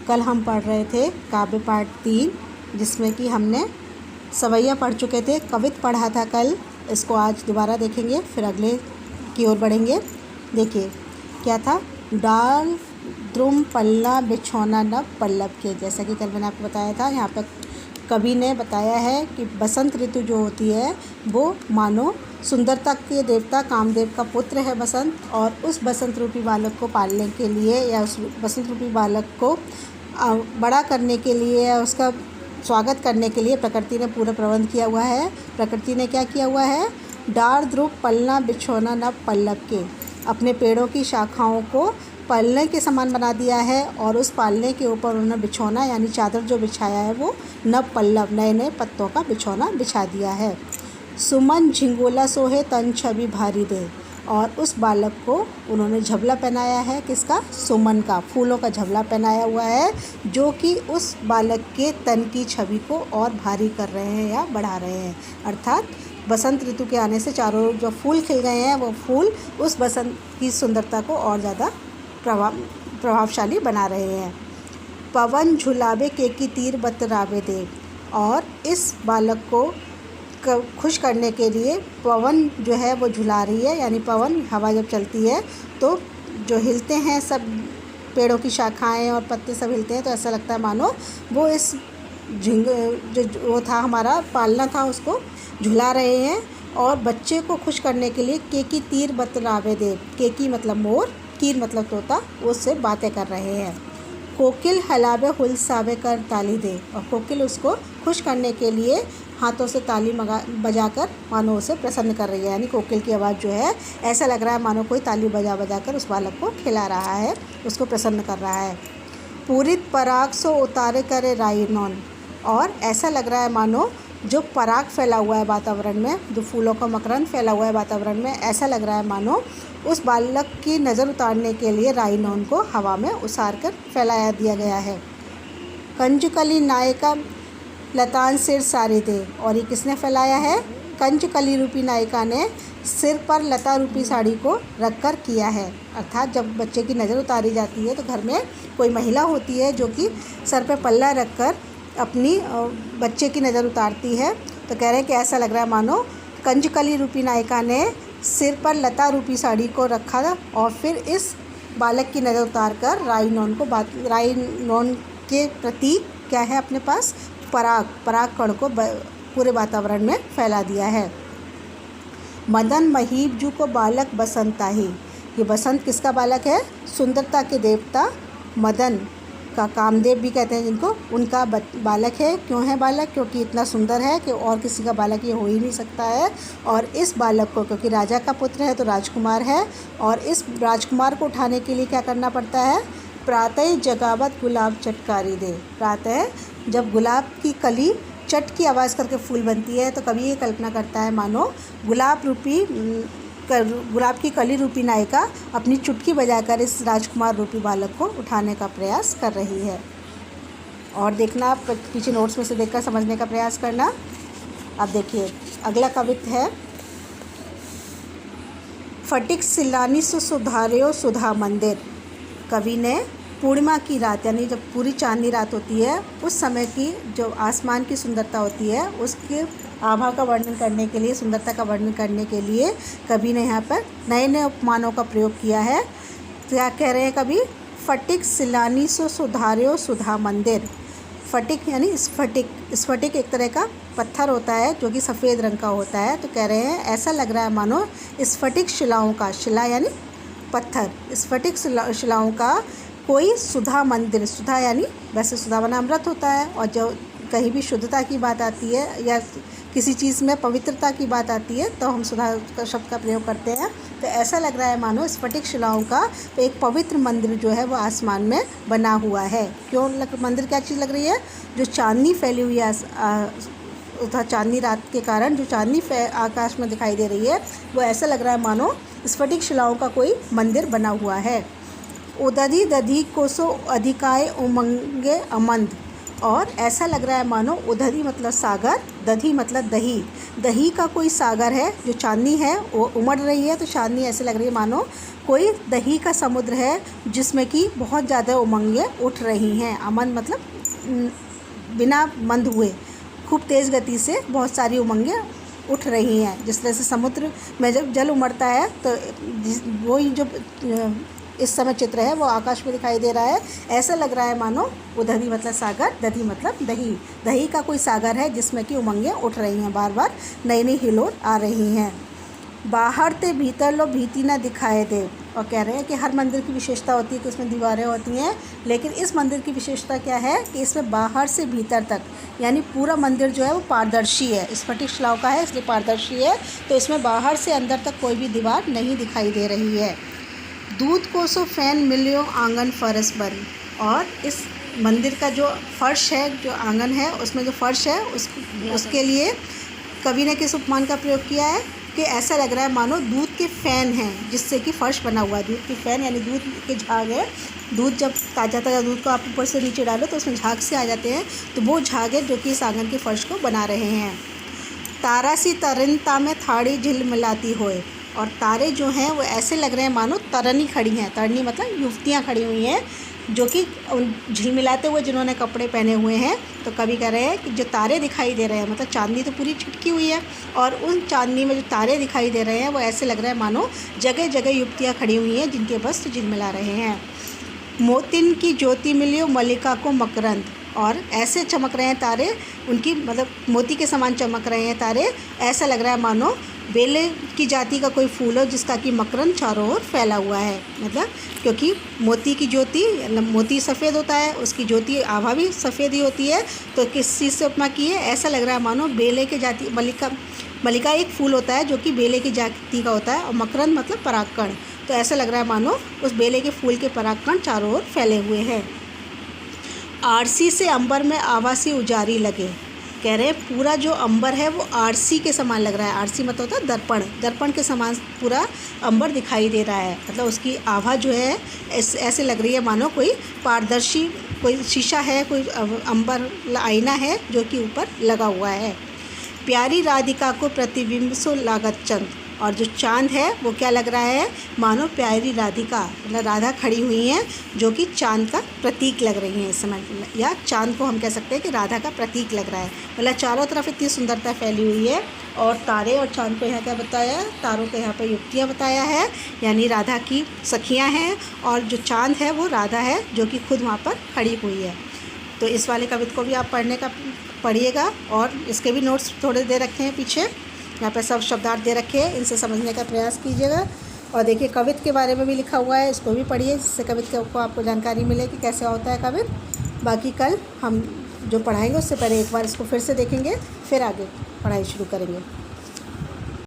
कल हम पढ़ रहे थे काव्य पाठ 3, जिसमें कि हमने सवैया पढ़ चुके थे, कवित पढ़ा था कल। इसको आज दोबारा देखेंगे, फिर अगले की ओर बढ़ेंगे। देखिए क्या था, डाल द्रुम पल्ला बिछौना नव पल्लव के। जैसा कि कल मैंने आपको बताया था, यहाँ पर कवि ने बताया है कि बसंत ऋतु जो होती है वो मानो सुंदरता के देवता कामदेव का पुत्र है बसंत, और उस बसंत रूपी बालक को पालने के लिए या उस बसंत रूपी बालक को बड़ा करने के लिए या उसका स्वागत करने के लिए प्रकृति ने पूरा प्रबंध किया हुआ है। प्रकृति ने क्या किया हुआ है, डार ध्रुव पलना बिछौना नव पल्लव के, अपने पेड़ों की शाखाओं को पलने के समान बना दिया है, और उस पालने के ऊपर उन्होंने बिछौना यानी चादर जो बिछाया है वो नव पल्लव नए नए पत्तों का बिछौना बिछा दिया है। सुमन झिंगोला सोहे तन छवि भारी दे, और उस बालक को उन्होंने झबला पहनाया है, किसका, सुमन का, फूलों का झबला पहनाया हुआ है, जो कि उस बालक के तन की छवि को और भारी कर रहे हैं या बढ़ा रहे हैं। अर्थात बसंत ऋतु के आने से चारों ओर जो फूल खिल गए हैं वो फूल उस बसंत की सुंदरता को और ज़्यादा प्रभावशाली बना रहे हैं। पवन झुलावे के की तीर बतरावे दे, और इस बालक को खुश करने के लिए पवन जो है वो झुला रही है, यानी पवन हवा जब चलती है तो जो हिलते हैं सब पेड़ों की शाखाएं और पत्ते सब हिलते हैं, तो ऐसा लगता है मानो वो इस झिंग जो वो था हमारा पालना था उसको झुला रहे हैं। और बच्चे को खुश करने के लिए केकी तीर बतरावे दे, केकी मतलब मोर, कीर मतलब तोता, उससे बातें कर रहे हैं। कोकिल हलावे हुलसावे कर ताली दे, और कोकिल उसको खुश करने के लिए हाथों से ताली बजाकर मानो उसे प्रसन्न कर रही है, यानी कोकिल की आवाज़ जो है ऐसा लग रहा है मानो कोई ताली बजा कर उस बालक को खिला रहा है, उसको प्रसन्न कर रहा है। पूरित पराग सो उतारे करे राइनौन, और ऐसा लग रहा है मानो जो पराग फैला हुआ है वातावरण में, जो फूलों का मकरंद फैला हुआ है वातावरण में, ऐसा लग रहा है मानो उस बालक की नज़र उतारने के लिए राइनौन को हवा में उसार कर फैलाया दिया गया है। कंजकली नायिका लतान सिर सारी दे, और ये किसने फैलाया है, कंजकली रूपी नायिका ने सिर पर लता रूपी साड़ी को रखकर किया है। अर्थात जब बच्चे की नज़र उतारी जाती है तो घर में कोई महिला होती है जो कि सर पे पल्ला रखकर अपनी बच्चे की नज़र उतारती है। तो कह रहे हैं कि ऐसा लग रहा है मानो कंजकली रूपी नायिका ने सिर पर लता रूपी साड़ी को रखा और फिर इस बालक की नज़र उतार कर राइनौन के प्रतीक क्या है अपने पास, पराग कण को पूरे वातावरण में फैला दिया है। मदन महीप जू को बालक बसंता ही, ये बसंत किसका बालक है, सुंदरता के देवता मदन का, कामदेव भी कहते हैं जिनको, उनका बालक है। क्यों है बालक, क्योंकि इतना सुंदर है कि और किसी का बालक ये हो ही नहीं सकता है। और इस बालक को, क्योंकि राजा का पुत्र है तो राजकुमार है, और इस राजकुमार को उठाने के लिए क्या करना पड़ता है, प्रातः जगावत गुलाब चटकारी दे, प्रातः जब गुलाब की कली चट की आवाज़ करके फूल बनती है तो कभी ये कल्पना करता है मानो गुलाब की कली रूपी नायिका अपनी चुटकी बजाकर इस राजकुमार रूपी बालक को उठाने का प्रयास कर रही है। और देखना, आप पीछे नोट्स में से देखकर समझने का प्रयास करना। अब देखिए अगला कविता है, फटिक सिलानी सु सुधार्यो सुधा मंदिर। कवि ने पूर्णिमा की रात यानी जब पूरी चांदनी रात होती है उस समय की जो आसमान की सुंदरता होती है उसके आभा का वर्णन करने के लिए, सुंदरता का वर्णन करने के लिए कवि ने यहाँ पर नए नए उपमानों का प्रयोग किया है। क्या कह रहे हैं कवि, फटिक सिलानी सो सुधार्यो सुधा मंदिर। फटिक यानी स्फटिक एक तरह का पत्थर होता है जो कि सफ़ेद रंग का होता है। तो कह रहे हैं ऐसा लग रहा है मानो स्फटिक शिलाओं का, शिला यानी पत्थर, स्फटिक शिलाओं का कोई सुधा मंदिर, सुधा यानी वैसे सुधा बना अमृत होता है, और जो कहीं भी शुद्धता की बात आती है या किसी चीज़ में पवित्रता की बात आती है तो हम सुधा का शब्द का प्रयोग करते हैं। तो ऐसा लग रहा है मानो स्फटिक शिलाओं का एक पवित्र मंदिर जो है वो आसमान में बना हुआ है। क्यों मंदिर क्या चीज़ लग रही है, जो चांदनी फैली हुई है चांदनी रात के कारण जो चांदनी आकाश में दिखाई दे रही है वो ऐसा लग रहा है मानो स्फटिक शिलाओं का कोई मंदिर बना हुआ है। उदधि दधि कोसो अधिकाय उमंगे अमंद, और ऐसा लग रहा है मानो उदधी मतलब सागर, दधी मतलब दही, दही का कोई सागर है। जो चांदनी है वो उमड़ रही है, तो चांदनी ऐसे लग रही है मानो कोई दही का समुद्र है जिसमें कि बहुत ज़्यादा उमंगें उठ रही हैं। अमन मतलब बिना मंद हुए खूब तेज़ गति से बहुत सारी उमंगें उठ रही हैं। जिस तरह से समुद्र में जब जल उमड़ता है तो वही जो इस समय चित्र है वो आकाश में दिखाई दे रहा है। ऐसा लग रहा है मानो उदधी मतलब सागर, दधी मतलब दही, दही का कोई सागर है जिसमें कि उमंगें उठ रही हैं, बार बार नई नई हिलोर आ रही हैं। बाहर ते भीतर लो भीति ना दिखाए दे। और कह रहे हैं कि हर मंदिर की विशेषता होती है कि उसमें दीवारें होती हैं, लेकिन इस मंदिर की विशेषता क्या है कि इसमें बाहर से भीतर तक यानी पूरा मंदिर जो है वो पारदर्शी है, स्फटिक शिलाओं का है इसलिए पारदर्शी है। तो इसमें बाहर से अंदर तक कोई भी दीवार नहीं दिखाई दे रही है। दूध को सो फैन मिलियो आंगन फरस बरी। और इस मंदिर का जो फर्श है, जो आंगन है उसमें जो फर्श है उसके लिए कवि ने किस उपमान का प्रयोग किया है कि ऐसा लग रहा है मानो दूध के फ़ैन हैं जिससे कि फ़र्श बना हुआ है। दूध के फ़ैन यानी दूध के झाग है। दूध जब ताज़ा दूध को आप ऊपर से नीचे डालो तो उसमें झाग से आ जाते हैं, तो वो झाग है जो कि इस आंगन के फ़र्श को बना रहे हैं। तारा सी तरनता में थाड़ी झिलमिलाती होए। और तारे जो हैं वो ऐसे लग रहे हैं मानो तरनी खड़ी हैं। तरनी मतलब युवतियाँ खड़ी हुई हैं जो कि झिलमिलाते हुए जिन्होंने कपड़े पहने हुए हैं। तो कवि कह रहे हैं कि जो तारे दिखाई दे रहे हैं मतलब चांदनी तो पूरी छिटकी हुई है, और उन चांदनी में जो तारे दिखाई दे रहे हैं वो ऐसे लग रहा है मानो जगह जगह युवतियाँ खड़ी हुई हैं जिनके वस्त्र झिलमिला रहे हैं। मोतिन की ज्योति मिलियो मलिका को मकरंद। और ऐसे चमक रहे हैं तारे, उनकी मतलब मोती के समान चमक रहे हैं तारे। ऐसा लग रहा है मानो बेले की जाति का कोई फूल हो जिसका कि मकरंद चारों ओर फैला हुआ है। मतलब क्योंकि मोती की ज्योति, मोती सफ़ेद होता है, उसकी ज्योति आभा भी सफ़ेद ही होती है। तो किस चीज़ से उपमा की है, ऐसा लग रहा है मानो बेले के जाति, मलिका एक फूल होता है जो कि बेले की जाति का होता है, और मकरंद मतलब परागकण। तो ऐसा लग रहा है मानो उस बेले के फूल के परागकण चारों ओर फैले हुए हैं। आरसी से अंबर में आवासी उजारी लगे। कह रहे हैं पूरा जो अंबर है वो आरसी के समान लग रहा है। आरसी मतलब होता है दर्पण, दर्पण के समान पूरा अंबर दिखाई दे रहा है। मतलब उसकी आभा जो है ऐसे लग रही है मानो कोई पारदर्शी, कोई शीशा है, कोई अंबर आईना है जो कि ऊपर लगा हुआ है। प्यारी राधिका को प्रतिबिंब सो लागत चंद। और जो चांद है वो क्या लग रहा है मानो प्यारी राधिका, मतलब राधा खड़ी हुई हैं जो कि चांद का प्रतीक लग रही हैं इस समय, या चांद को हम कह सकते हैं कि राधा का प्रतीक लग रहा है। मतलब चारों तरफ इतनी सुंदरता फैली हुई है। और तारे और चांद को यहाँ क्या बताया, तारों को यहाँ पर युक्तियाँ बताया है, यानी राधा की सखियाँ हैं, और जो चांद है वो राधा है जो कि खुद वहाँ पर खड़ी हुई है। तो इस वाले कविता को भी आप पढ़िएगा, और इसके भी नोट्स थोड़े दे रखे हैं पीछे, यहाँ पे सब शब्दार्थ दे रखे हैं, इनसे समझने का प्रयास कीजिएगा। और देखिए कवित के बारे में भी लिखा हुआ है, इसको भी पढ़िए जिससे कवित को आपको जानकारी मिले कि कैसे होता है कवित। बाकी कल हम जो पढ़ाएंगे उससे पहले एक बार इसको फिर से देखेंगे, फिर आगे पढ़ाई शुरू करेंगे।